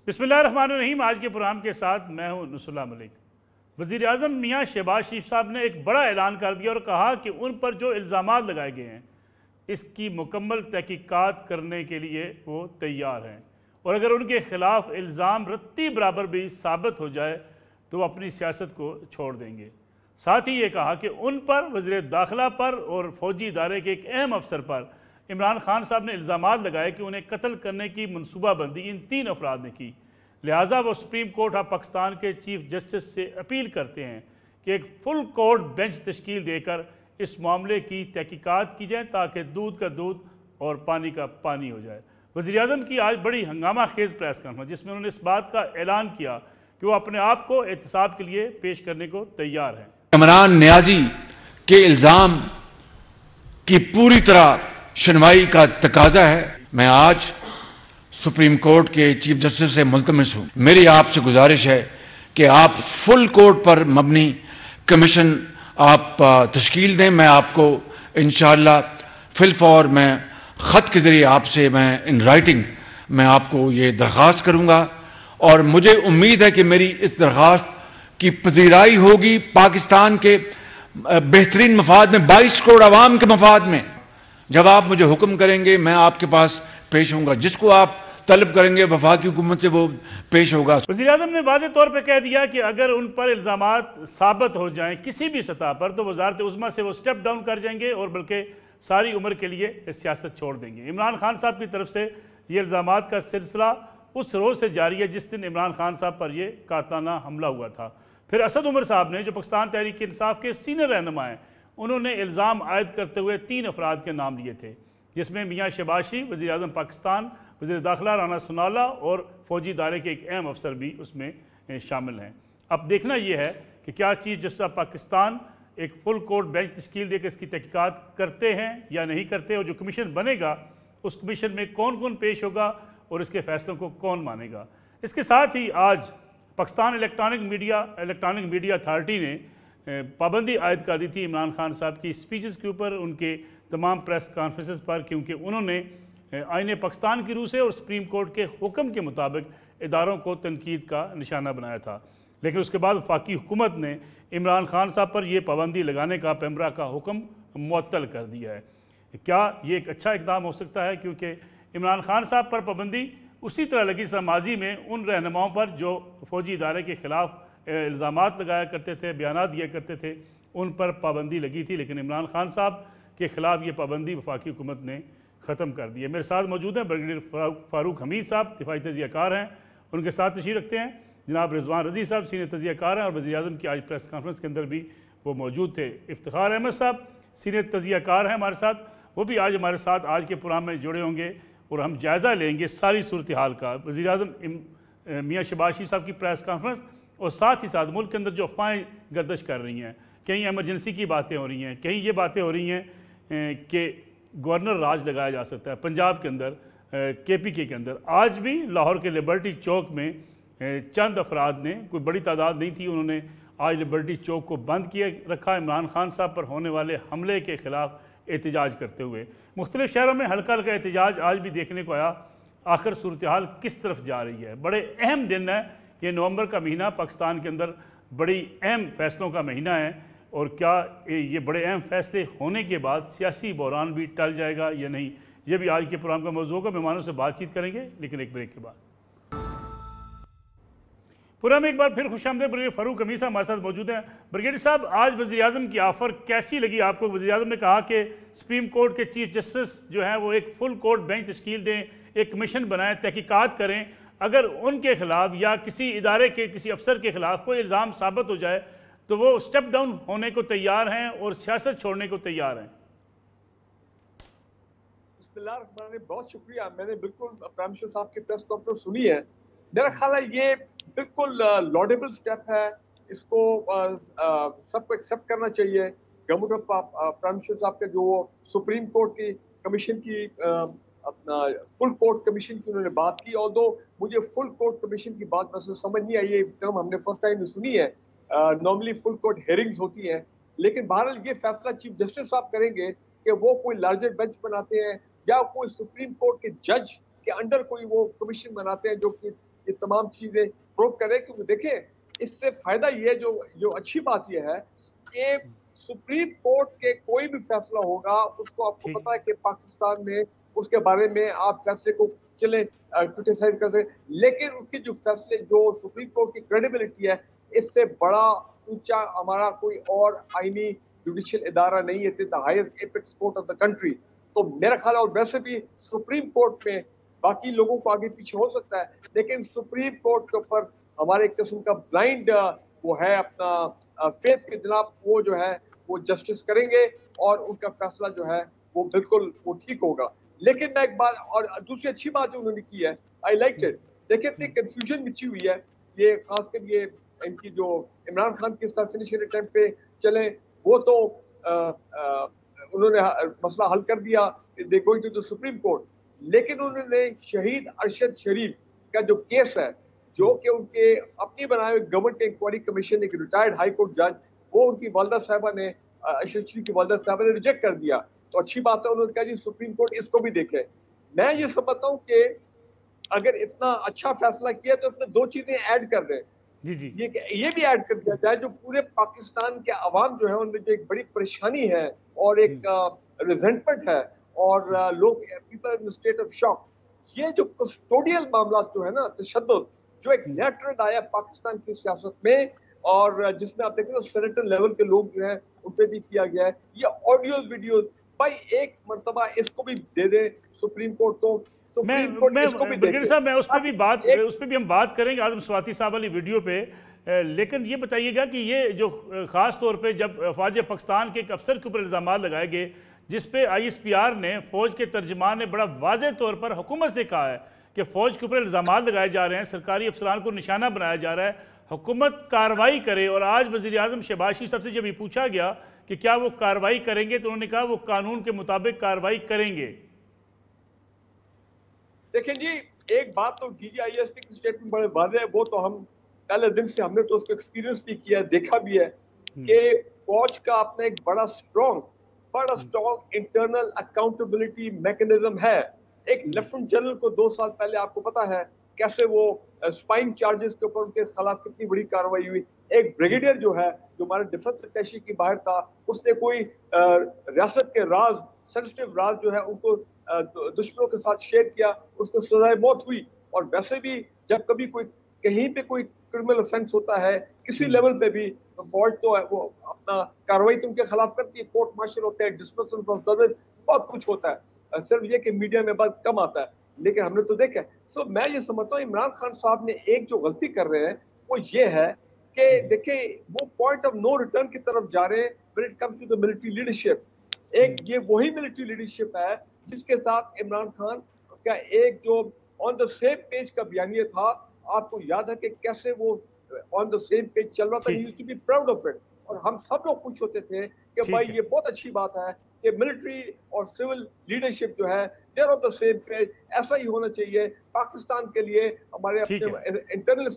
बिस्मिल्लाहिर्रहमानिर्रहीम। आज के प्रोग्राम के साथ मैं हूं नुसुल्लाह मलिक। वज़ीर आज़म मियाँ शहबाज शरीफ साहब ने एक बड़ा ऐलान कर दिया और कहा कि उन पर जो इल्ज़ामात लगाए गए हैं इसकी मुकम्मल तहकीकात करने के लिए वो तैयार हैं, और अगर उनके ख़िलाफ़ इल्ज़ाम रत्ती बराबर भी साबित हो जाए तो वो अपनी सियासत को छोड़ देंगे। साथ ही ये कहा कि उन पर, वज़ीर दाखिला पर और फ़ौजी इदारे के एक अहम अफसर पर इमरान खान साहब ने इल्ज़ामात लगाए कि उन्हें कत्ल करने की मनसूबाबंदी इन 3 अफराद ने की। लिहाजा वो सुप्रीम कोर्ट ऑफ पाकिस्तान के चीफ जस्टिस से अपील करते हैं कि एक फुल कोर्ट बेंच तश्कील देकर इस मामले की तहकीकात की जाए ताकि दूध का दूध और पानी का पानी हो जाए। वज़ीर आज़म की आज बड़ी हंगामा खेज प्रेस कॉन्फ्रेंस, जिसमें उन्होंने इस बात का ऐलान किया कि वो अपने आप को एहतसाब के लिए पेश करने को तैयार हैं। इमरान नियाजी के इल्ज़ाम की पूरी तरह सुनवाई का तकाजा है। मैं आज सुप्रीम कोर्ट के चीफ जस्टिस से मुल्तमिस हूँ। मेरी आपसे गुजारिश है कि आप फुल कोर्ट पर मबनी कमीशन आप तश्कील दें। मैं आपको इंशाअल्लाह फिलफौर मैं ख़त के ज़रिए आपसे मैं इन राइटिंग मैं आपको ये दरख्वास्त करूँगा, और मुझे उम्मीद है कि मेरी इस दरख्वास्त की पजीराई होगी पाकिस्तान के बेहतरीन मफाद में, 22 करोड़ आवाम के मफाद में। जब आप मुझे हुक्म करेंगे मैं आपके पास पेश होऊंगा, जिसको आप तलब करेंगे वफाकी हुकूमत से वो पेश होगा। वज़ीर आज़म ने वाज़े तौर पर कह दिया कि अगर उन पर इल्ज़ामात साबित हो जाएं किसी भी सतह पर तो वज़ारत उज़्मा से वो स्टेप डाउन कर जाएंगे और बल्कि सारी उम्र के लिए सियासत छोड़ देंगे। इमरान खान साहब की तरफ से ये इल्ज़ामात का सिलसिला उस रोज़ से जारी है जिस दिन इमरान खान साहब पर यह कातलाना हमला हुआ था। फिर असद उमर साहब ने, जो पाकिस्तान तहरीक इंसाफ के सीनियर रहनुमा हैं, उन्होंने इल्ज़ाम आयद करते हुए 3 अफराद के नाम लिए थे, जिसमें मियाँ शहबाज शरीफ, वज़ीर आज़म पाकिस्तान, वज़ीर दाखिला राना सनाउल्लाह और फ़ौजी इदारे के एक अहम अफसर भी उसमें शामिल हैं। अब देखना यह है कि क्या चीफ जस्टिस ऑफ पाकिस्तान एक फुल कोर्ट बेंच तश्कील देकर इसकी तहकीकात करते हैं या नहीं करते, और जो कमीशन बनेगा उस कमीशन में कौन कौन पेश होगा और इसके फैसलों को कौन मानेगा। इसके साथ ही आज पाकिस्तान इलेक्ट्रॉनिक मीडिया अथॉरिटी ने पाबंदी आयद कर दी थी इमरान खान साहब की स्पीचेस के ऊपर, उनके तमाम प्रेस कॉन्फ्रेंसेस पर, क्योंकि उन्होंने आईने पाकिस्तान की रूह से और सुप्रीम कोर्ट के हुक्म के मुताबिक इदारों को तनकीद का निशाना बनाया था। लेकिन उसके बाद वफाकी हुकूमत ने इमरान खान साहब पर यह पाबंदी लगाने का पैमरा का हुक्म मुअत्तल कर दिया है। क्या ये एक अच्छा इक़दाम हो सकता है? क्योंकि इमरान खान साहब पर पाबंदी उसी तरह लगी जिस माजी में उन रहनुमाओं पर जो फ़ौजी इदारे के ख़िलाफ़ इल्ज़ामात लगाया करते थे, बयानात दिया करते थे, उन पर पाबंदी लगी थी। लेकिन इमरान खान साहब के ख़िलाफ़ ये पाबंदी वफाकी हुकूमत ने ख़त्म कर दी है। मेरे साथ मौजूद हैं ब्रिगेडियर फ़ारूक हमीद साहब, दिफाई तजियाकार हैं, उनके साथ तशरीफ़ रखते हैं जनाब रिजवान रज़ी साहब, सीनियर तजियाकार हैं, और वज़ीर आज़म की आज प्रेस कॉन्फ्रेंस के अंदर भी वो मौजूद थे। इफ्तिखार अहमद साहब सीनियर तजियाकार हैं हमारे साथ, वो भी आज हमारे साथ आज के प्रोग्राम में जुड़े होंगे और हम जायज़ा लेंगे सारी सूरत हाल का। वज़ीर आज़म मियाँ शहबाज शरीफ साहब की प्रेस कॉन्फ्रेंस और साथ ही साथ मुल्क के अंदर जो अफवाहें गर्दिश कर रही हैं, कहीं एमरजेंसी की बातें हो रही हैं, कहीं ये बातें हो रही हैं कि गवर्नर राज लगाया जा सकता है पंजाब के अंदर, KPK के अंदर। आज भी लाहौर के लिबर्टी चौक में चंद अफराद ने, कोई बड़ी तादाद नहीं थी, उन्होंने आज लिबर्टी चौक को बंद किए रखा इमरान खान साहब पर होने वाले हमले के ख़िलाफ़ एहतजाज करते हुए। मुख्तलिफ़ शहरों में हल्का हल्का एहतजाज आज भी देखने को आया। आखिर सूरत हाल किस तरफ जा रही है? बड़े अहम दिन है ये, नवंबर का महीना पाकिस्तान के अंदर बड़ी अहम फ़ैसलों का महीना है, और क्या ये बड़े अहम फ़ैसले होने के बाद सियासी बहरान भी टल जाएगा या नहीं, ये भी आज के प्रोग्राम का मौजू होगा। मेहमानों से बातचीत करेंगे लेकिन एक ब्रेक के बाद। पूरा में एक बार फिर खुशामदीद। ब्रिगेडियर फ़ारूक हमीद साहब हमारे साथ मौजूद हैं। ब्रिगेडियर साहब, आज वज़ीर आज़म की ऑफ़र कैसी लगी आपको? वज़ीर आज़म ने कहा कि सुप्रीम कोर्ट के चीफ जस्टिस जो हैं वो एक फुल कोर्ट बेंच तश्कील दें, एक कमीशन बनाएं, तहकीकात करें, अगर उनके ख़िलाफ़ या किसी इदारे के किसी अफसर के ख़िलाफ़ कोई इल्ज़ाम साबित हो जाए तो वो स्टेप डाउन होने को तैयार हैं और सियासत छोड़ने को तैयार हैं। बहुत शुक्रिया। मैंने बिल्कुल प्राइम मिनिस्टर साहब की प्रेस कॉन्फ्रेंस सुनी है। मेरा ख्याल है ये बिल्कुल लॉडेबल स्टेप है, इसको सबको एक्सेप्ट करना चाहिए। गवर्नमेंट ऑफ प्राइम मिनिस्टर साहब के जो सुप्रीम कोर्ट की कमीशन की अपना फुल कोर्ट कमीशन की उन्होंने बात की, और दो मुझे फुल कोर्ट कमीशन की बात वैसे समझ नहीं आई, ये टर्म हमने फर्स्ट टाइम सुनी है। नॉर्मली फुल कोर्ट हेयरिंग्स होती हैं, लेकिन बहरहाल ये फैसला चीफ जस्टिस साहब करेंगे कि वो कोई लार्जर बेंच बनाते हैं या कोई सुप्रीम कोर्ट के जज के अंडर कोई वो कमीशन बनाते हैं जो कि ये तमाम चीजें प्रूव करें। क्योंकि देखें, इससे फायदा ये जो अच्छी बात ये है कि सुप्रीम कोर्ट के कोई भी फैसला होगा, उसको आपको पता है कि पाकिस्तान में उसके बारे में आप फैसले को चले क्रिटिसाइज कर सकते, लेकिन उसके जो फैसले, जो सुप्रीम कोर्ट की क्रेडिबिलिटी है, इससे बड़ा ऊंचा हमारा कोई और आईनी जुडिशियल इदारा नहीं है, the highest apex court of the country. तो मेरा ख्याल है, और वैसे भी सुप्रीम कोर्ट में बाकी लोगों को आगे पीछे हो सकता है, लेकिन सुप्रीम कोर्ट के ऊपर हमारे एक किस्म का ब्लाइंड वो है अपना फेथ के खिलाफ, वो जो है वो जस्टिस करेंगे और उनका फैसला जो है वो बिल्कुल वो ठीक होगा। लेकिन मैं एक बात और दूसरी अच्छी बात जो उन्होंने की है, आई लाइक इट। देखिए, इतनी कंफ्यूजन बिछी हुई है, ये खासकर ये इनकी जो इमरान खान के असैसिनेशन अटेम्प्ट पे चले, वो तो उन्होंने मसला हल कर दिया, they going to the Supreme Court. लेकिन उन्होंने शहीद अरशद शरीफ का जो केस है, जो कि उनके अपनी बनाए हुए गवर्नमेंट इंक्वायरी कमीशन, एक रिटायर्ड हाई कोर्ट जज, वो उनकी वालदा साहिबा ने, अरशद शरीफ की वालदा साहिबा ने रिजेक्ट कर दिया। तो अच्छी बात है, उन्होंने कहा जी सुप्रीम कोर्ट इसको भी देखे। मैं ये समझता हूँ कि अगर इतना अच्छा फैसला किया तो इसमें दो चीजें ऐड कर रहे हैं जी। ये भी ऐड कर दिया जाए, जो पूरे पाकिस्तान के अवाम जो है उनमें जो एक बड़ी परेशानी है और एक रिजेंटमेंट है और लोग people in state of shock, ये जो कस्टोडियल मामला जो है ना, तशद्दुद, जो एक नया ट्रेंड आया पाकिस्तान की सियासत में, और जिसमें आप देखें सेनेटर लेवल के लोग जो है उन पे भी किया गया है, ये ऑडियो वीडियो, भाई एक मर्तबा इसको भी दे दे सुप्रीम कोर्ट को, सुप्रीम कोर्ट इसको भी दे दे। साहब, मैं उस पर भी हम बात करेंगे आजम स्वाति साहब वाली वीडियो पे, लेकिन ये बताइएगा कि ये जो ख़ास तौर पे जब फ़ौज पाकिस्तान के एक अफसर के ऊपर इल्ज़ाम लगाए गए, जिस पे ISPR ने, फ़ौज के तर्जमान ने बड़ा वाज़ेह तौर पर हुकूमत से कहा है कि फ़ौज के ऊपर इल्ज़ाम लगाए जा रहे हैं, सरकारी अफसरान को निशाना बनाया जा रहा है, हुकूमत कार्रवाई करे। और आज वज़ीर आज़म शहबाज शरीफ साहब से जब ये पूछा गया कि क्या वो कार्रवाई करेंगे, तो उन्होंने कहा वो कानून के मुताबिक कार्रवाई करेंगे। देखिए जी, एक बात तो DGISP की स्टेटमेंट बड़े वाज़ेह है, वो तो हम पहले दिन से हमने तो उसको एक्सपीरियंस भी किया, देखा भी है कि फौज का अपना एक बड़ा स्ट्रॉन्ग इंटरनल अकाउंटेबिलिटी मैकेनिज्म है। एक लेफ्टिनेंट जनरल को 2 साल पहले आपको पता है कैसे वो स्पाइंग चार्जेस के ऊपर उनके खिलाफ कितनी बड़ी कार्रवाई हुई। एक ब्रिगेडियर जो है, जो हमारे डिफेंस अटैची की बाहर था, उसने कोई रियासत के राज, सेंसिटिव राज जो है उनको दुश्मनों के साथ शेयर किया, उसको सजाए मौत हुई। और वैसे भी जब कभी कोई कहीं पे कोई क्रिमिनल ऑफेंस होता है किसी लेवल पे भी, तो फौज तो है वो अपना कार्रवाई तो उनके खिलाफ करती है, कोर्ट मार्शल होते हैं, डिसमिसल फ्रॉम सर्विस, बहुत कुछ होता है। सिर्फ ये कि मीडिया में बहुत कम आता है, लेकिन हमने तो देखा है। सो मैं ये समझता हूँ इमरान खान साहब ने एक जो गलती कर रहे हैं वो ये है कि देखें, वो पॉइंट ऑफ नो रिटर्न की तरफ जा रहे हैं when it comes to the military leadership. एक ये वही मिलिट्री लीडरशिप है जिसके साथ इमरान खान का एक जो ऑन द सेम पेज का बयानिया था, आपको याद है कि कैसे वो ऑन द सेम पेज चल रहा था, he used to be proud of it, और हम सब लोग खुश होते थे कि भाई ये बहुत अच्छी बात है कि मिलिट्री और सिविल लीडरशिप जो है they are on the same page. ऐसा ही होना चाहिए पाकिस्तान के लिए, हमारे अपने इंटरनल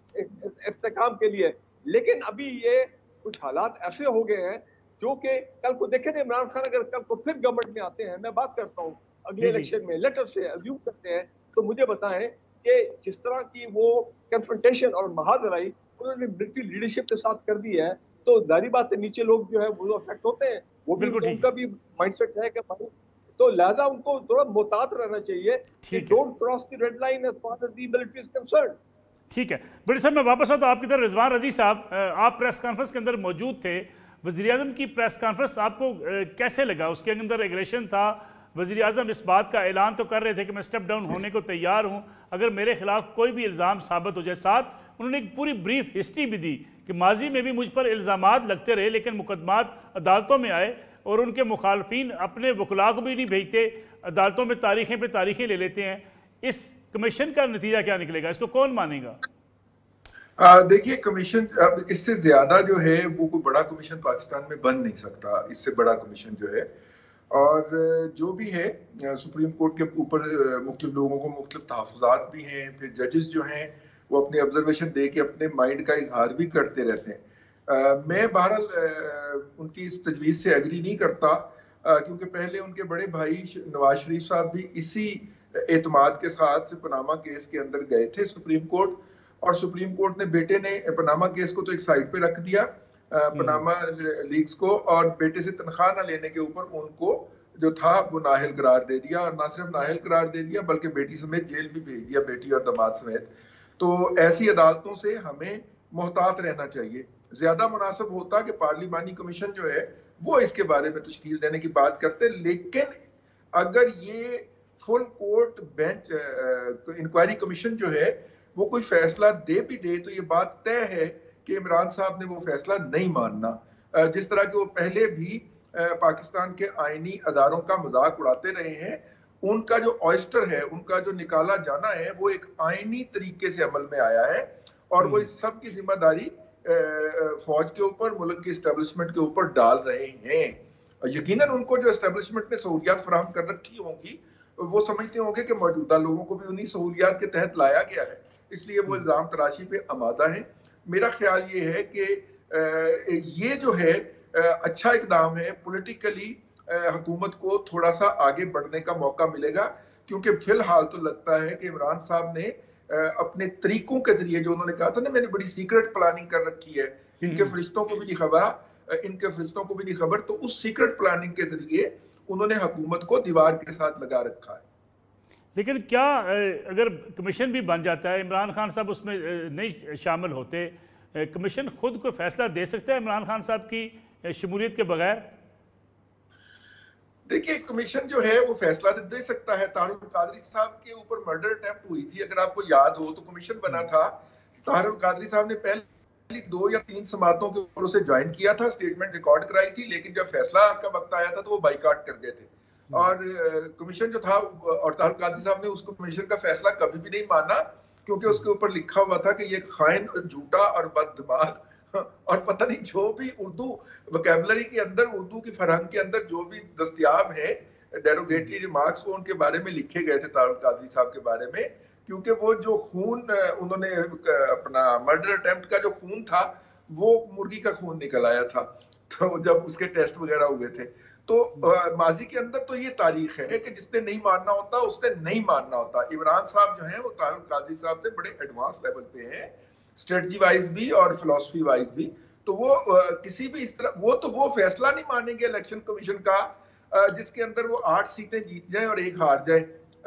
इस्तेकाम के लिए। लेकिन अभी ये कुछ हालात ऐसे हो गए हैं जो कि कल को देखें, इमरान खान अगर कल को फिर गवर्नमेंट में आते हैं, मैं बात करता हूँ अगले इलेक्शन में, लेटर से अज्यूम करते हैं, तो मुझे बताएं कि जिस तरह की वो कन्फ्रंटेशन और महाजराई उन्होंने मिलिट्री लीडरशिप के साथ कर दी है, तो जारी बात है नीचे लोग जो है वो अफेक्ट होते हैं, वो भी उनका भी माइंडसेट है कि भाई, तो लिहाजा उनको थोड़ा मोहतात रहना चाहिए कि don't cross the red line as far as the military is concerned. ठीक है बड़ी साहब, मैं वापस आता हूँ आपकी तरफ। रिजवान रजी साहब, आप प्रेस कॉन्फ्रेंस के अंदर मौजूद थे, वज़ीर आज़म की प्रेस कॉन्फ्रेंस आपको कैसे लगा? उसके अंदर एग्रेशन था, वज़ीर आज़म इस बात का ऐलान तो कर रहे थे कि मैं स्टेप डाउन होने को तैयार हूँ अगर मेरे खिलाफ कोई भी इल्ज़ाम साबित हो जाए। साथ उन्होंने एक पूरी ब्रीफ हिस्ट्री भी दी कि माजी में भी मुझ पर इल्ज़ामात लगते रहे, लेकिन मुकदमात अदालतों में आए और उनके मुखालफिन अपने वकला को भी नहीं भेजते, अदालतों में तारीखें पे तारीखें ले लेते हैं। इस कमीशन का नतीजा क्या निकलेगा, इसको कौन मानेगा? देखिए, कमीशन इससे ज्यादा जो है वो कोई बड़ा कमीशन पाकिस्तान में बन नहीं सकता, इससे बड़ा कमीशन जो है। और जो भी है, सुप्रीम कोर्ट के ऊपर मुख्तलिफ लोगों को मुख्तलिफ तहफ़्फ़ुज़ात भी हैं, फिर जजेस जो हैं वो अपनी ऑब्जर्वेशन दे के अपने माइंड का इजहार भी करते रहते हैं। मैं बहरहाल उनकी इस तजवीज़ से एग्री नहीं करता, क्योंकि पहले उनके बड़े भाई नवाज शरीफ साहब भी इसी एतमाद के साथ पनामा केस के अंदर गए थे सुप्रीम कोर्ट, और सुप्रीम कोर्ट ने बेटे ने पनामा केस को तो एक साइड पे रख दिया, पनामा लीक्स को, और बेटे से तनख्वाह न लेने के ऊपर उनको जो था वो नाअहल करार दे दिया, और ना सिर्फ नाअहल करार दे दिया बल्कि बेटी समेत जेल भी भेज दिया, बेटी और दामाद समेत। तो ऐसी अदालतों से हमें मोहतात रहना चाहिए। ज्यादा मुनासिब होता कि पार्लिमानी कमीशन जो है वो इसके बारे में तश्कील देने की बात करते, लेकिन अगर ये full court bench inquiry commission जो है वो कोई फैसला दे भी दे तो ये बात तय है कि इमरान साहब ने वो फैसला नहीं मानना। जिस तरह के वो पहले भी पाकिस्तान के आईनी अदारों का मजाक उड़ाते रहे हैं, उनका जो ऑयस्टर है, उनका जो निकाला जाना है, वो एक आईनी तरीके से अमल में आया है, और वो इस सब की जिम्मेदारी फौज के ऊपर, मुल्क की एस्टेब्लिशमेंट के ऊपर डाल रहे हैं। यकीनन उनको जो एस्टेब्लिशमेंट ने सहूलियात फराहम कर रखी होंगी, वो समझते होंगे कि मौजूदा लोगों को भी उन्हीं सहूलियात के तहत लाया गया है, इसलिए वो इल्जाम तराशी पे आमादा है। मेरा ख्याल ये है कि ये जो है अच्छा इकदाम है, पॉलिटिकली हुकूमत को थोड़ा सा आगे बढ़ने का मौका मिलेगा, क्योंकि फिलहाल तो लगता है कि इमरान साहब ने अपने तरीकों के जरिए, जो उन्होंने कहा था ना मैंने बड़ी सीक्रेट प्लानिंग कर रखी है, इनके फरिश्तों को भी नहीं खबर, तो उस सीक्रेट प्लानिंग के जरिए उन्होंने हुकूमत को दीवार के साथ लगा रखा है। लेकिन क्या अगर कमीशन भी बन जाता है, इमरान खान साहब उसमें नहीं शामिल होते, कमीशन खुद को फैसला दे सकता है इमरान खान साहब की शमूलियत के बगैर? देखिए, कमीशन जो है वो फैसला दे सकता है। तारुल कादरी साहब के ऊपर मर्डर अटेम्प्ट हुई थी, अगर आपको याद हो तो कमीशन बना था। तारुल कादरी साहब ने पहले 2 या 3 समातों के ऊपर उसे ज्वाइन किया था, स्टेटमेंट रिकॉर्ड कराई थी, लेकिन जब फैसला का वक्त आया था तो वो बाइकाट कर गए थे। और कमीशन जो था, और तारुल कादरी साहब ने उस कमीशन का फैसला कभी भी नहीं माना, क्योंकि उसके ऊपर लिखा हुआ था कि ये खाइन, झूठा और बददिमाग, और पता नहीं जो भी उर्दू वोकैबुलरी के अंदर, उर्दू की फरहंग के अंदर जो भी दस्तयाब है डेरोगेटरी रिमार्क्स, वो उनके बारे में लिखे गए थे तारुल कादरी साहब के बारे में, क्योंकि वो जो खून उन्होंने अपना मर्डर अटेम्प्ट का जो खून था वो मुर्गी का खून निकल आया था, तो जब उसके टेस्ट वगैरह हुए थे। तो माजी के अंदर तो ये तारीख है कि जिसने नहीं मानना होता उसने नहीं मानना होता। इमरान साहब जो हैं वो तारुल कादरी साहब से बड़े एडवांस लेवल पे हैं, स्ट्रेटजी वाइज भी और फिलॉसफी वाइज भी। तो वो किसी भी इस तरह वो फैसला नहीं मानेंगे इलेक्शन कमीशन का जिसके अंदर वो 8 सीटें जीत जाएं और 1 हार जाए,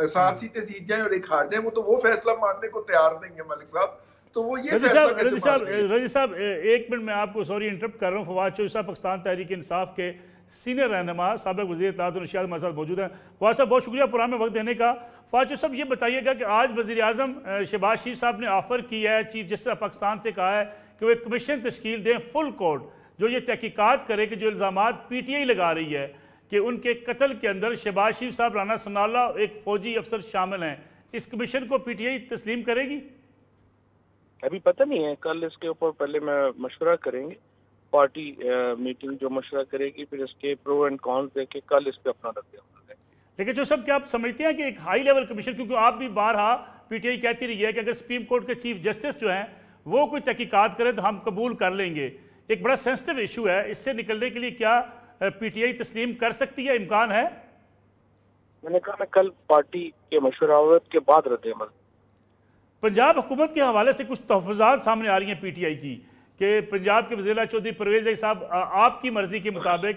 7 सीटें जीत जाएं और 1 हार जाए, वो फैसला मानने को तैयार नहीं है मलिक साहब। तो वो ये रजी साहब 1 मिनट में आपको सॉरी इंटरप्ट कर रहा हूँ। फवाद चौधरी साहब पाकिस्तान तहरीक इंसाफ के सीनियर रहनुमा, साबिक वज़ीर इत्तलात और नशियात हमारे साथ मौजूद हैं। फवाद साहब बहुत शुक्रिया पुराना वक्त देने का। फवाद साहब ये बताइएगा कि आज वज़ीर आज़म शहबाज शरीफ साहब ने ऑफ़र किया है, चीफ जस्टिस पाकिस्तान से कहा है कि वो एक कमीशन तश्कील दें फुल कोर्ट, जो ये तहकीकात करे कि जो इल्ज़ामात PTI लगा रही है कि उनके कत्ल के अंदर शहबाज शरीफ साहब, राना सनाउल्लाह, एक फ़ौजी अफसर शामिल हैं। इस कमीशन को PTI तस्लीम करेगी? अभी पता नहीं है, कल इसके ऊपर पहले मैं मशवरा करेंगे, पार्टी मीटिंग जो मशवरा करेगी, फिर इसके प्रो एंड कॉन्स देके कल इस पे अपना रद्द अमल दें। लेकिन जो सब क्या आप समझते हैं कि एक हाई लेवल कमीशन, क्योंकि आप भी बारहा PTI कहती रही है कि अगर सुप्रीम कोर्ट के चीफ जस्टिस जो हैं वो कोई तहकीकात करें तो हम कबूल कर लेंगे, एक बड़ा सेंसिटिव इशू है, इससे निकलने के लिए क्या PTI तस्लीम कर सकती है, इम्कान है? मैंने कहा मैं कल पार्टी के मशवरावत के बाद रद्द अमल। पंजाब हुकूमत के हवाले से कुछ तहफ़्फ़ुज़ात सामने आ रही हैं PTI की कि पंजाब के वज़ीर चौधरी परवेज़ साहब आपकी मर्ज़ी के मुताबिक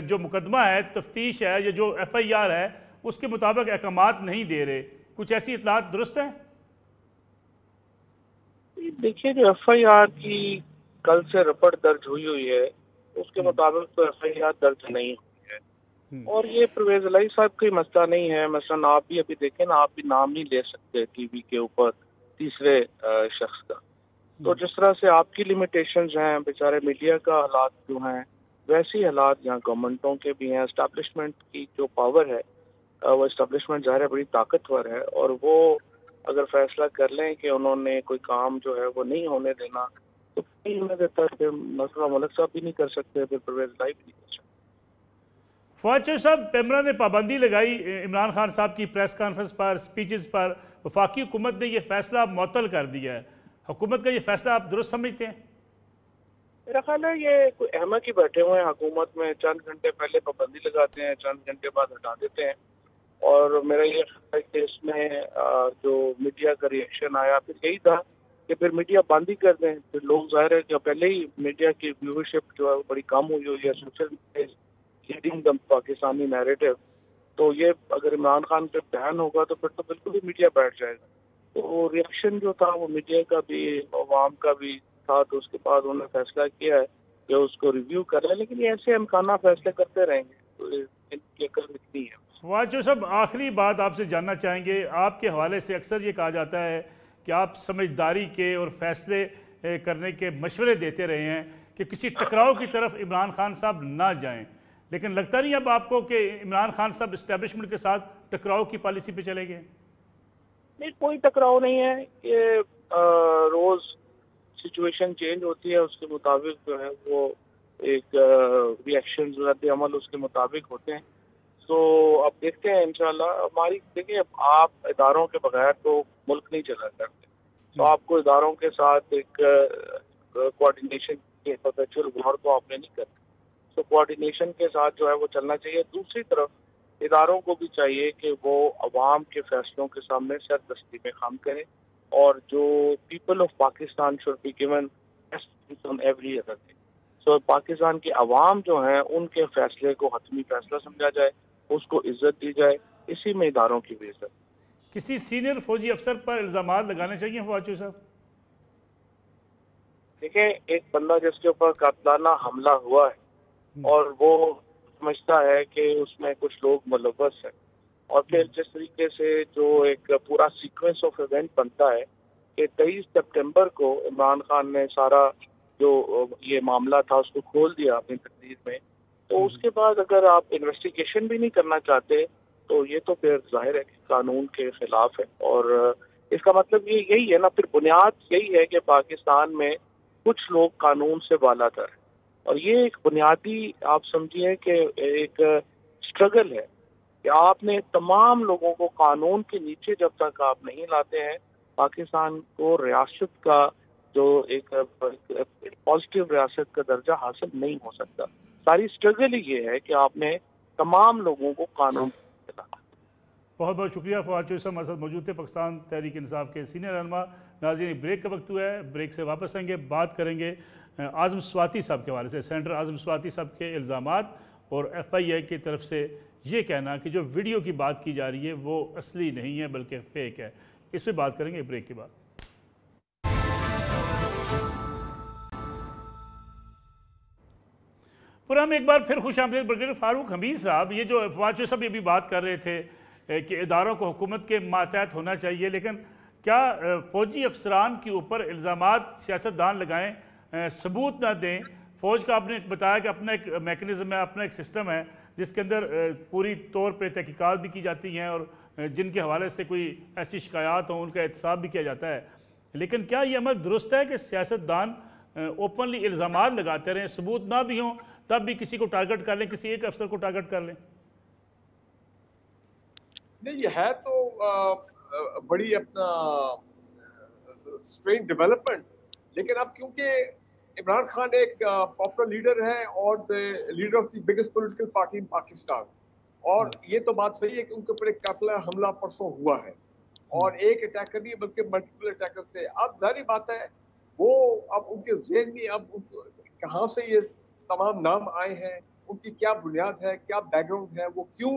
जो मुकदमा है, तफ्तीश है, या जो FIR है उसके मुताबिक अहकामात नहीं दे रहे, कुछ ऐसी इत्तलात दुरुस्त हैं? देखिए, जो FIR की कल से रिपोर्ट दर्ज हुई है उसके मुताबिक तो FIR दर्ज नहीं हुई है, और ये परवेज़ इलाही साहब का मसला नहीं है। मसलन आप भी अभी देखें ना, आप भी नाम नहीं ले सकते TV के ऊपर तीसरे शख्स का। तो जिस तरह से आपकी लिमिटेशंस हैं, बेचारे मीडिया का हालात जो हैं, वैसे ही हालात यहाँ गवर्नमेंटों के भी हैं। एस्टैब्लिशमेंट की जो पावर है, वो एस्टैब्लिशमेंट ज़ाहिर है बड़ी ताकतवर है, और वो अगर फैसला कर लें कि उन्होंने कोई काम जो है वो नहीं होने देना, तो नहीं होने देता, फिर मसला मलिक साहब भी नहीं कर सकते, फिर परवेज़ इलाही भी नहीं कर सकते। फवाद चौधरी साहब, पेमरा ने पाबंदी लगाई इमरान खान साहब की प्रेस कॉन्फ्रेंस पर, स्पीचेस पर, वफाकी हुकूमत ने यह फैसला मुअत्तल कर दिया है। हुकूमत का ये फैसला आप दुरुस्त समझते हैं? मेरा ख्याल है ये कोई अहमक ही बैठे हुए हैं हुकूमत में, चंद घंटे पहले पाबंदी लगाते हैं, चंद घंटे बाद हटा देते हैं। और मेरा ये ख्याल है कि इसमें जो मीडिया का रिएक्शन आया फिर यही था कि फिर मीडिया बंद ही कर दें, फिर लोग जाहिर है कि पहले ही मीडिया की व्यूअरशिप जो है बड़ी कम हुई हुई है, social leading the Pakistani narrative. तो ये अगर इमरान खान पे बैन होगा तो फिर तो बिल्कुल ही मीडिया बैठ जाएगा। तो रिएक्शन जो था वो मीडिया का भी अवाम का भी था, तो उसके बाद उन्होंने फैसला किया है कि उसको रिव्यू कर रहे हैं, लेकिन ये ऐसे अमकाना फैसले करते रहेंगे तो इनकी अकल इतनी है। फवाद चौधरी साहब, आखिरी बात आपसे जानना चाहेंगे, आपके हवाले से अक्सर ये कहा जाता है कि आप समझदारी के और फैसले करने के मशवरे देते रहे हैं कि किसी टकराव की तरफ इमरान खान साहब ना जाएं, लेकिन लगता नहीं अब आपको कि इमरान खान साहब इस्टेब्लिशमेंट के साथ टकराव की पॉलिसी पे चले गए? नहीं, कोई टकराव नहीं है। ये रोज सिचुएशन चेंज होती है, उसके मुताबिक जो है वो एक रिएक्शन रद्द अमल उसके मुताबिक होते हैं। तो अब देखते हैं इंशाल्लाह। हमारी देखिए, आप इदारों के बगैर तो मुल्क नहीं चला करते, तो आपको इदारों के साथ एक कोऑर्डिनेशन के परपेचुअल वॉर को आपने नहीं करना, तो कोऑर्डिनेशन के साथ जो है वो चलना चाहिए। दूसरी तरफ इदारों को भी चाहिए कि वो अवाम के फैसलों के सामने सरदस्ती में काम करें, और जो people of Pakistan should be given on every other thing. So Pakistan के अवाम जो हैं उनके फैसले को हतमी फैसला समझा जाए, उसको इज्जत दी जाए, इसी में इदारों की भी इज्जत। किसी सीनियर फौजी अफसर पर इल्ज़ाम लगाने चाहिए फवाद चौधरी साहब? देखिए, एक बंदा जिसके ऊपर कातलाना हमला हुआ है और वो समझता है कि उसमें कुछ लोग मुलव्वस हैं, और फिर जिस तरीके से जो एक पूरा सीक्वेंस ऑफ इवेंट बनता है कि 23 सितंबर को इमरान खान ने सारा जो ये मामला था उसको खोल दिया अपनी तकरीर में, तो उसके बाद अगर आप इन्वेस्टिगेशन भी नहीं करना चाहते तो ये तो फिर जाहिर है कि कानून के खिलाफ है। और इसका मतलब ये यही है ना, फिर बुनियाद यही है कि पाकिस्तान में कुछ लोग कानून से बालातर है, और ये एक बुनियादी आप समझिए कि एक स्ट्रगल है कि आपने तमाम लोगों को कानून के नीचे जब तक आप नहीं लाते हैं, पाकिस्तान को रियासत का जो एक पॉजिटिव रियासत का दर्जा हासिल नहीं हो सकता। सारी स्ट्रगल ही ये है कि आपने तमाम लोगों को कानून। बहुत बहुत शुक्रिया फवाद चौधरी साहब हमारे साथ मौजूद थे, पाकिस्तान तहरीक इंसाफ के सीनियर रहनुमा। नाज़रीन, ब्रेक का वक्त हुआ है, ब्रेक से वापस आएंगे, बात करेंगे आज़म स्वाति साहब के हवाले से। सेनेटर आज़म स्वाति साहब के इल्ज़ामात और FIA की तरफ से ये कहना कि जो वीडियो की बात की जा रही है वो असली नहीं है बल्कि फ़ेक है, इस पर बात करेंगे ब्रेक के बाद। प्रोग्राम में एक बार फिर खुश आमदीद। ब्रिगेडियर फारूक हमीद साहब, ये जो फवाद चौधरी साहब ये भी बात कर रहे थे कि इदारों को हुकूमत के मातहत होना चाहिए, लेकिन क्या फ़ौजी अफसरान के ऊपर इल्ज़ामात सियासतदान लगाएं, सबूत ना दें? फ़ौज का आपने बताया कि अपना एक मैकेनिज़्म है, अपना एक सिस्टम है जिसके अंदर पूरी तौर पे तहकीकात भी की जाती हैं और जिनके हवाले से कोई ऐसी शिकायत हो उनका एहतसाब भी किया जाता है, लेकिन क्या ये अमल दुरुस्त है कि सियासतदान ओपनली इल्ज़ामात लगाते रहें, सबूत ना भी हों तब भी किसी को टारगेट कर लें, किसी एक अफसर को टारगेट कर लें? नहीं, ये है तो बड़ी अपना स्ट्रेंज डेवलपमेंट, लेकिन अब क्योंकि इमरान खान एक पॉपुलर लीडर है और the leader of the biggest political party इन पाकिस्तान, और ये तो बात सही है कि उनके ऊपर एक कातिला हमला परसों हुआ है, और एक अटैकर नहीं बल्कि मल्टीपल अटैकर थे। अब जारी बात है वो अब उनके ज़हन में अब कहाँ से ये तमाम नाम आए हैं, उनकी क्या बुनियाद है, क्या बैकग्राउंड है, वो क्यों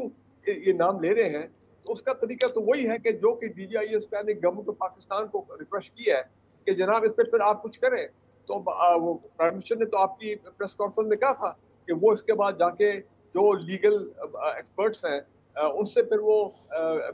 ये नाम ले रहे हैं। तो उसका तरीका तो वही है कि जो कि DGISP ने गवर्नमेंट ऑफ पाकिस्तान को रिक्वेस्ट किया है कि जनाब इस पर फिर आप कुछ करें, तो वो प्राइम मिनिस्टर ने तो आपकी प्रेस कॉन्फ्रेंस में कहा था कि वो इसके बाद जाके जो लीगल एक्सपर्ट्स हैं उनसे फिर वो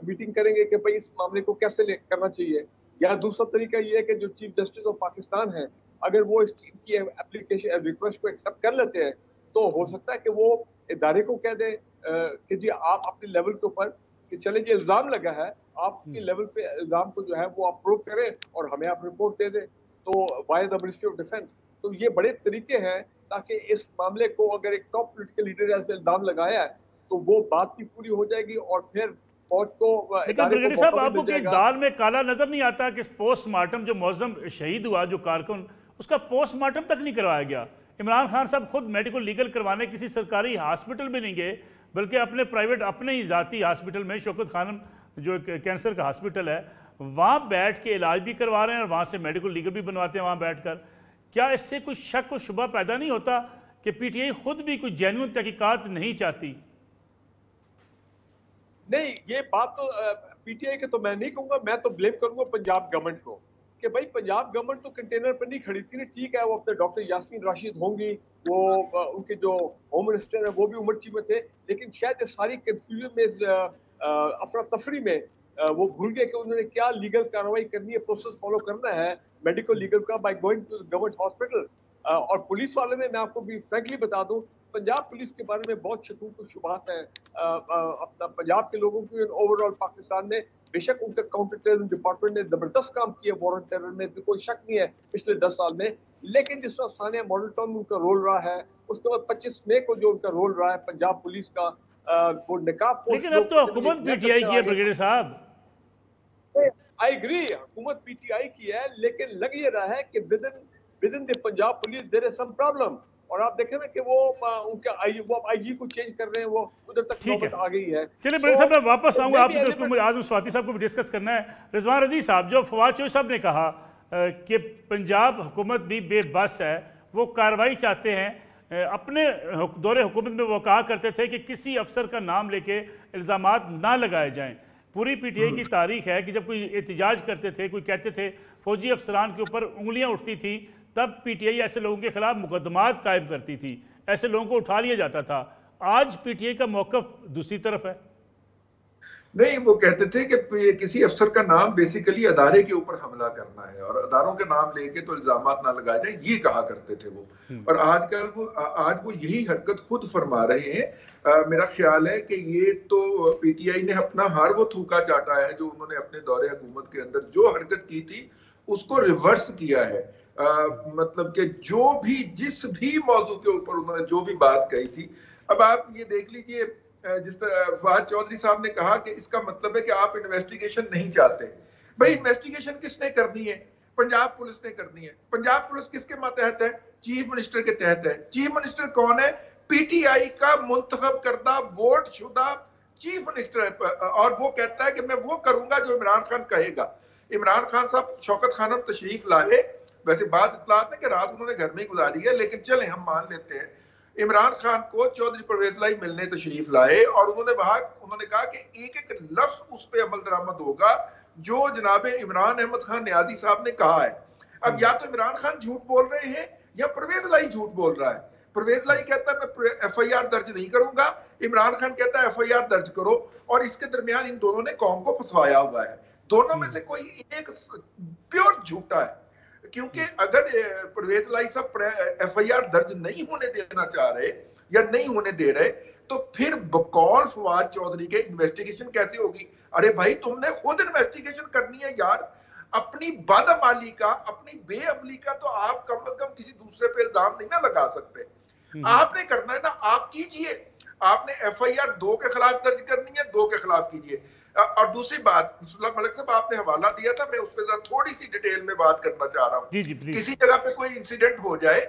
मीटिंग करेंगे कि भाई इस मामले को कैसे करना चाहिए। या दूसरा तरीका ये है कि जो चीफ जस्टिस ऑफ पाकिस्तान है, अगर वो इसकी एप्लीकेशन रिक्वेस्ट को एक्सेप्ट कर लेते हैं तो हो सकता है कि वो इदारे को कह दे कि जी आप अपने लेवल के ऊपर कि चले जी इल्ज़ाम लगा है, आपके लेवल पे इल्ज़ाम को जो है वो आप प्रूव करें और हमें आप रिपोर्ट दे दें, तो why the ministry of defence. तो ये बड़े तरीके हैं ताकि इस मामले को अगर एक टॉप पोलिटिकल लीडर ऐसे इल्ज़ाम लगाया है तो वो बात भी पूरी हो जाएगी और फिर फौज को। लेकिन ब्रिगेडियर साहब, आपको कि दाल में काला नजर नहीं आता कि पोस्टमार्टम जो मौजम शहीद हुआ जो कारकुन, उसका पोस्टमार्टम तक नहीं करवाया गया? इमरान खान साहब खुद मेडिकल लीगल करवाने किसी सरकारी हॉस्पिटल में नहीं गए, बल्कि अपने प्राइवेट अपने ही ज़ाती हॉस्पिटल में, शौकत खानम जो कैंसर का हॉस्पिटल है वहाँ बैठ के इलाज भी करवा रहे हैं और वहाँ से मेडिकल लीगल भी बनवाते हैं वहाँ बैठकर। क्या इससे कुछ शक और शुबा पैदा नहीं होता कि पीटीआई खुद भी कुछ जेन्युइन तहकीकात नहीं चाहती? नहीं, ये बात तो पीटीआई के तो मैं नहीं कहूंगा, मैं तो ब्लेम करूंगा पंजाब गवर्नमेंट को कि भाई पंजाब गवर्नमेंट तो कंटेनर पर नहीं खड़ी थी। ठीक है, वो अपने डॉक्टर यास्मीन राशिद होंगी, वो उनके जो होम मिनिस्टर है वो भी उमरची में थे, लेकिन शायद इस सारी कंफ्यूजन में, अफरा तफरी में वो भूल गए कि उन्होंने क्या लीगल कार्रवाई करनी है, प्रोसेस फॉलो करना है मेडिकल लीगल का by going to government hospital. और पुलिस वाले में मैं आपको भी फ्रैंकली बता दूं, पंजाब पुलिस के बारे में बहुत शकूक और शुबहात हैं अपना पंजाब के लोगों की। ओवरऑल पाकिस्तान में बेशक उनका काउंटर टेरर डिपार्टमेंट ने जबरदस्त काम किया वारंट टेरर में, तो कोई शक नहीं है पिछले 10 साल में, लेकिन जिस तरह सानिया मॉडल टाउन में उनका रोल रहा है, उसके बाद 25 मई को जो उनका रोल रहा है पंजाब पुलिस का, वो निकाब पोस्ट। लेकिन अब तो हुकूमत पीटीआई की है ब्रिगेडियर साहब। आई एग्री, हुकूमत पीटीआई की है, लेकिन लग ये रहा है कि within the Punjab police there is some problem. और आप देखें ना कि वो उनका आईजी को चेंज कर रहे हैं, वो उधर तक नौबत आ गई है। चलिए बड़े साहब, मैं वापस आऊंगा आप तो आज स्वाति साहब को भी डिस्कस करना है। रिजवान रजी साहब, जो फवाद चौधरी साहब ने कहा कि पंजाब हुकूमत भी बेबस है, वो कार्रवाई चाहते हैं, अपने दौरे हुकूमत में वो कहा करते थे कि किसी अफसर का नाम लेके इल्ज़ामात ना लगाए जाएं। पूरी पीटीआई की तारीख है कि जब कोई एहतजाज करते थे, कोई कहते थे फौजी अफसरान के ऊपर उंगलियां उठती थी, तब पीटीआई ऐसे लोगों के खिलाफ मुकदमात कायम करती थी, ऐसे लोगों को उठा लिया जाता था। आज पीटीआई का मौक़िफ़ दूसरी तरफ है। नहीं, वो कहते थे कि किसी अफसर का नाम बेसिकली अदारे के ऊपर हमला करना है और अदारों के नाम लेके तो इल्जामात ना लगाए जाए, ये कहा करते थे वो। और आज वो यही हरकत खुद फरमा रहे हैं। मेरा ख्याल है कि ये तो पीटीआई ने अपना हर वो थूका चाटा है जो उन्होंने अपने दौरे हुकूमत के अंदर जो हरकत की थी उसको रिवर्स किया है। मतलब कि जिस भी मौजू के ऊपर उन्होंने जो भी बात कही थी, अब आप ये देख लीजिए, जिस तरह फवाद चौधरी साहब ने कहा कि इसका मतलब है कि आप इन्वेस्टिगेशन नहीं चाहते। भाई इन्वेस्टिगेशन किसने करनी है? पंजाब पुलिस ने करनी है। पंजाब पुलिस किसके मातहत है? चीफ मिनिस्टर के तहत है। चीफ मिनिस्टर कौन है? पीटीआई का मुंतखब करदा वोट शुदा चीफ मिनिस्टर है, और वो कहता है कि मैं वो करूंगा जो इमरान खान कहेगा। इमरान खान साहब शौकत खानम तशरीफ लाए, वैसे बात इतलात है कि रात उन्होंने घर में ही गुजारी है, लेकिन चले हम मान लेते हैं इमरान खान को चौधरी परवेज लाई मिलने तशरीफ लाए और उन्होंने कहा कि एक एक लफ्ज उस पर अमल दरामद होगा जो जनाब इमरान अहमद खान न्याजी साहब ने कहा है। अब या तो इमरान खान झूठ बोल रहे हैं या परवेज लाई झूठ बोल रहा है। परवेज लाई कहता है मैं एफआईआर दर्ज नहीं करूंगा, इमरान खान कहता है एफआईआर दर्ज करो, और इसके दरमियान इन दोनों ने कौम को फंसवाया हुआ है। दोनों में से कोई एक प्योर झूठा है, क्योंकि अगर परवेज लाई साहब एफआईआर दर्ज नहीं होने देना चाह रहे या नहीं होने दे रहे, तो फिर बकौल फवाद चौधरी के इन्वेस्टिगेशन कैसे होगी? अरे भाई तुमने खुद इन्वेस्टिगेशन करनी है यार। अपनी बदअमली का, अपनी बेअमली का तो आप कम से कम किसी दूसरे पे इल्जाम नहीं ना लगा सकते। आपने करना है ना, आप कीजिए। आपने एफआईआर 2 के खिलाफ दर्ज करनी है, 2 के खिलाफ कीजिए। और दूसरी बात, मलिक साहब आपने हवाला दिया था, मैं उस पर थोड़ी सी डिटेल में बात करना चाह रहा हूँ। किसी जगह पे कोई इंसिडेंट हो जाए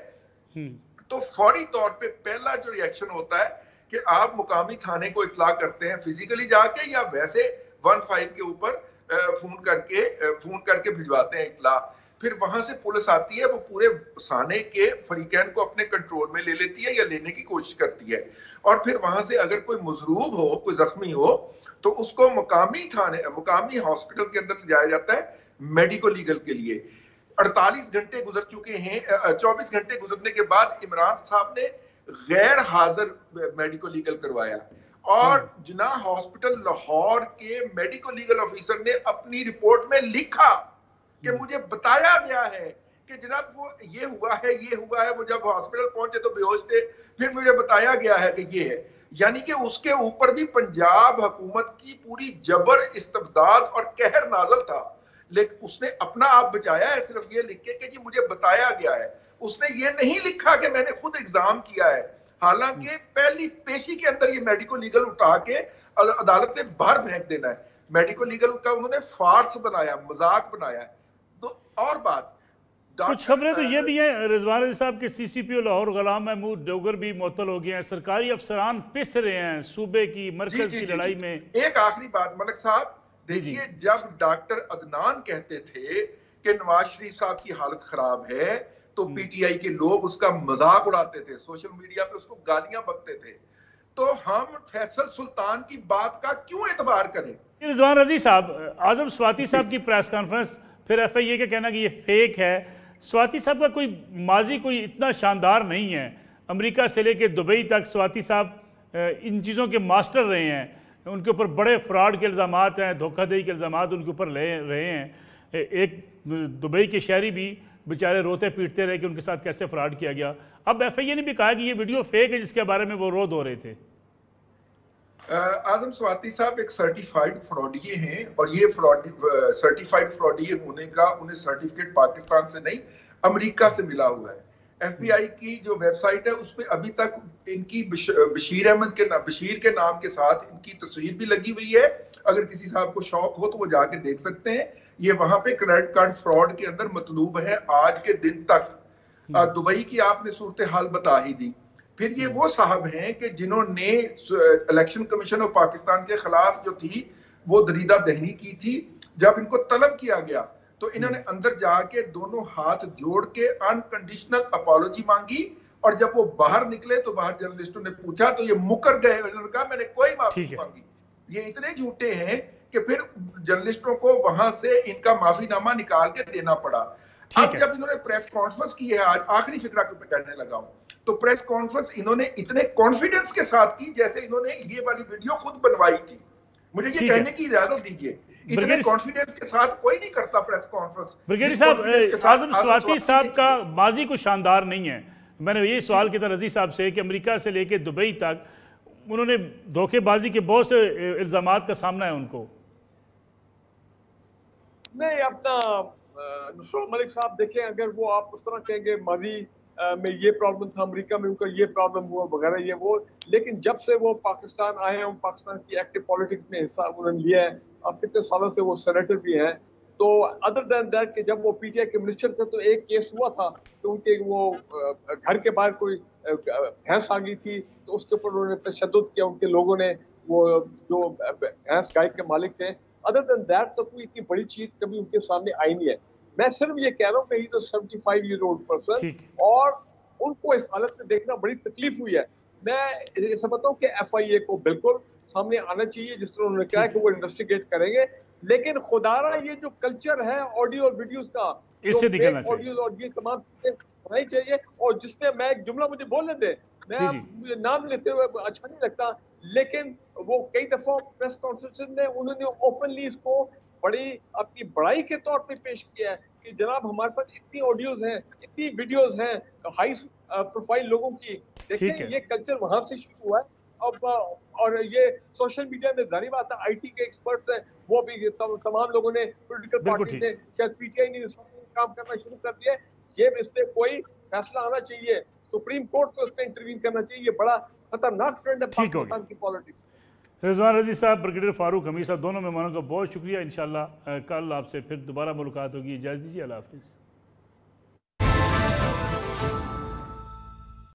तो फौरी तौर पे पहला जो रिएक्शन होता है कि आप मुकामी थाने को इतला करते हैं, फिजिकली जाके या वैसे 15 के ऊपर फोन करके भिजवाते हैं इतला। फिर वहां से पुलिस आती है, वो पूरे थाने के फरीकैन को अपने कंट्रोल में ले लेती है या लेने की कोशिश करती है, और फिर वहां से अगर कोई मजरूब हो, कोई जख्मी हो, तो उसको मुकामी हॉस्पिटल के अंदर ले जाया जाता है मेडिको लीगल के लिए। 48 घंटे गुजर चुके हैं, 24 घंटे गुजरने के बाद इमरान साहब ने गैर हाजिर मेडिको लीगल करवाया, और जिना हॉस्पिटल लाहौर के मेडिको लीगल ऑफिसर ने अपनी रिपोर्ट में लिखा कि मुझे बताया गया है कि जनाब वो ये हुआ है, वो जब हॉस्पिटल पहुंचे तो बेहोश थे, फिर मुझे बताया गया है कि ये है। यानी कि उसके ऊपर भी पंजाब हुकूमत की पूरी जबर, इस्तबदाद और कहर नाजल था, लेकिन उसने अपना आप बचाया है सिर्फ ये लिख के कि जी मुझे बताया गया है। उसने ये नहीं लिखा कि मैंने खुद एग्जाम किया है। हालांकि पहली पेशी के अंदर ये मेडिको लीगल उठा के अदालत ने बाहर फेंक देना है। मेडिको लीगल का उन्होंने फार्स बनाया, मजाक बनाया। तो और बात, कुछ खबरें तो ये भी हैं रिजवान साहब के सीसीपीओ लाहौर गुलाम महमूद डोगर भी मुअत्तल हो गए हैं, सरकारी अफसरान पिस रहे हैं सूबे की मरकज की लड़ाई में। एक आखिरी बात मलिक साहब, देखिए, जब डॉक्टर अदनान कहते थे कि नवाज शरीफ साहब की हालत खराब है, तो पीटीआई के लोग उसका मजाक उड़ाते थे, सोशल मीडिया पे उसको गालियां बकते थे। तो हम फैसल सुल्तान की बात का क्यों एतबार करें? रिजवान रजी साहब, आजम स्वाति साहब की प्रेस कॉन्फ्रेंस, फिर एफआईए का कहना कि ये फेक है। स्वाति साहब का कोई माजी कोई इतना शानदार नहीं है, अमेरिका से लेके दुबई तक स्वाति साहब इन चीज़ों के मास्टर रहे हैं, उनके ऊपर बड़े फ्रॉड के इल्ज़ाम हैं, धोखाधड़ी के इल्ज़ाम उनके ऊपर ले रहे हैं। एक दुबई के शहरी भी बेचारे रोते पीटते रहे कि उनके साथ कैसे फ्रॉड किया गया। अब एफआईए ने भी कहा कि ये वीडियो फेक है जिसके बारे में वो रोध हो रहे थे। आजम स्वाति साहब एक सर्टिफाइड फ्रॉडिये हैं, और ये सर्टिफाइड फ्रॉडिये होने का उन्हें सर्टिफिकेट पाकिस्तान से नहीं अमेरिका से मिला हुआ है। एफबीआई की जो वेबसाइट है उस पर अभी तक इनकी बशीर के नाम के साथ इनकी तस्वीर भी लगी हुई है। अगर किसी साहब को शौक हो तो वो जाके देख सकते हैं। ये वहां पे क्रेडिट कार्ड फ्रॉड के अंदर मतलूब है आज के दिन तक। दुबई की आपने सूरत हाल बता ही दी। फिर ये वो साहब हैं कि जिन्होंने इलेक्शन कमीशन ऑफ पाकिस्तान के खिलाफ जो थी वो दरीदा दहनी की थी। जब इनको तलब किया गया तो इन्होंने अंदर जाके दोनों हाथ जोड़ के अनकंडीशनल अपॉलॉजी मांगी, और जब वो बाहर निकले तो बाहर जर्नलिस्टों ने पूछा तो ये मुकर गए। उन्होंने कहा मैंने कोई माफी मांगी। ये इतने झूठे हैं कि फिर जर्नलिस्टों को वहां से इनका माफीनामा निकाल के देना पड़ा। अब जब इन्होंने प्रेस कॉन्फ्रेंस की है, आज आखिरी फिक्रा को कहने लगा हूं, तो प्रेस कॉन्फ्रेंस इन्होंने इतने कॉन्फिडेंस के साथ की जैसे इन्होंने ये वाली वीडियो खुद बनवाई थी। मुझे ये कहने की इजाजत दीजिए, इतने कॉन्फिडेंस के साथ कोई नहीं करता प्रेस कॉन्फ्रेंस। ब्रिगेडियर साहब, आजम स्वाति साहब का माजी कुछ शानदार नहीं है। मैंने ये सवाल किया था रजी साहब से कि अमेरिका से लेके दुबई तक उन्होंने धोखेबाजी के बहुत से इल्जामात का सामना है उनको। नहीं, अपना नुसरत मलिक साहब देखें, अगर वो आप उस तरह कहेंगे माजी में ये प्रॉब्लम था, अमेरिका में उनका ये प्रॉब्लम हुआ वगैरह ये वो, लेकिन जब से वो पाकिस्तान आए हैं, पाकिस्तान की एक्टिव पॉलिटिक्स में हिस्सा उन्होंने लिया है। अब कितने सालों से वो सेनेटर भी हैं। तो अदर देन दैट कि जब वो पीटीआई के मिनिस्टर थे तो एक केस हुआ था कि उनके वो घर के बाहर कोई भैंस आ गई थी, तो उसके ऊपर उन्होंने तशद्दुद किया उनके लोगों ने, वो जो भैंस गाय के मालिक थे। अदर देन दैट तो कोई इतनी बड़ी चीज कभी उनके सामने आई नहीं है। मैं सिर्फ ये कह रहा हूँ कि ही तो 75 ईयर ओल्ड पर्सन, और उनको इस हालत में देखना बड़ी तकलीफ हुई है। मैं समझता हूँ कि एफआईए को बिल्कुल सामने आना चाहिए, जिस तरह उन्होंने कहा कि वो इन्वेस्टिगेट करेंगे, लेकिन खुदारा ये जो कल्चर है ऑडियो और वीडियोस का, इससे दिखाना चाहिए, ऑडियो और ये तमाम चीजें होनी चाहिए। और जिसमें मैं एक जुमला मुझे बोलने दे, मैं मुझे नाम लेते हुए अच्छा नहीं लगता, लेकिन वो कई दफा प्रेस कॉन्फ्रेंस में उन्होंने ओपनली इसको बड़ी अपनी बड़ाई के तौर पे पेश किया है कि जनाब हमारे पास इतनी ऑडियोज हैं, इतनी वीडियोज हैं हाई प्रोफाइल लोगों की। देखिए ये कल्चर वहां से शुरू हुआ है। अब और ये सोशल मीडिया में जारी बात है, आईटी के एक्सपर्ट्स हैं, वो भी तमाम लोगों ने, पॉलिटिकल पार्टी ने, शायद पीटीआई ने काम करना शुरू कर दिया। ये इस पे कोई फैसला आना चाहिए, सुप्रीम कोर्ट को इस पे इंटरवीन करना चाहिए। ये बड़ा खतरनाक ट्रेंड है पाकिस्तान की पॉलिटिक्स। रिजवान रजी साहब, ब्रिगेडियर फारूक हमीद साहब, दोनों मेहमानों का बहुत शुक्रिया। इंशाल्लाह कल आपसे फिर दोबारा मुलाकात होगी। इजाज़त दीजिए, अल्लाह हाफ़िज़।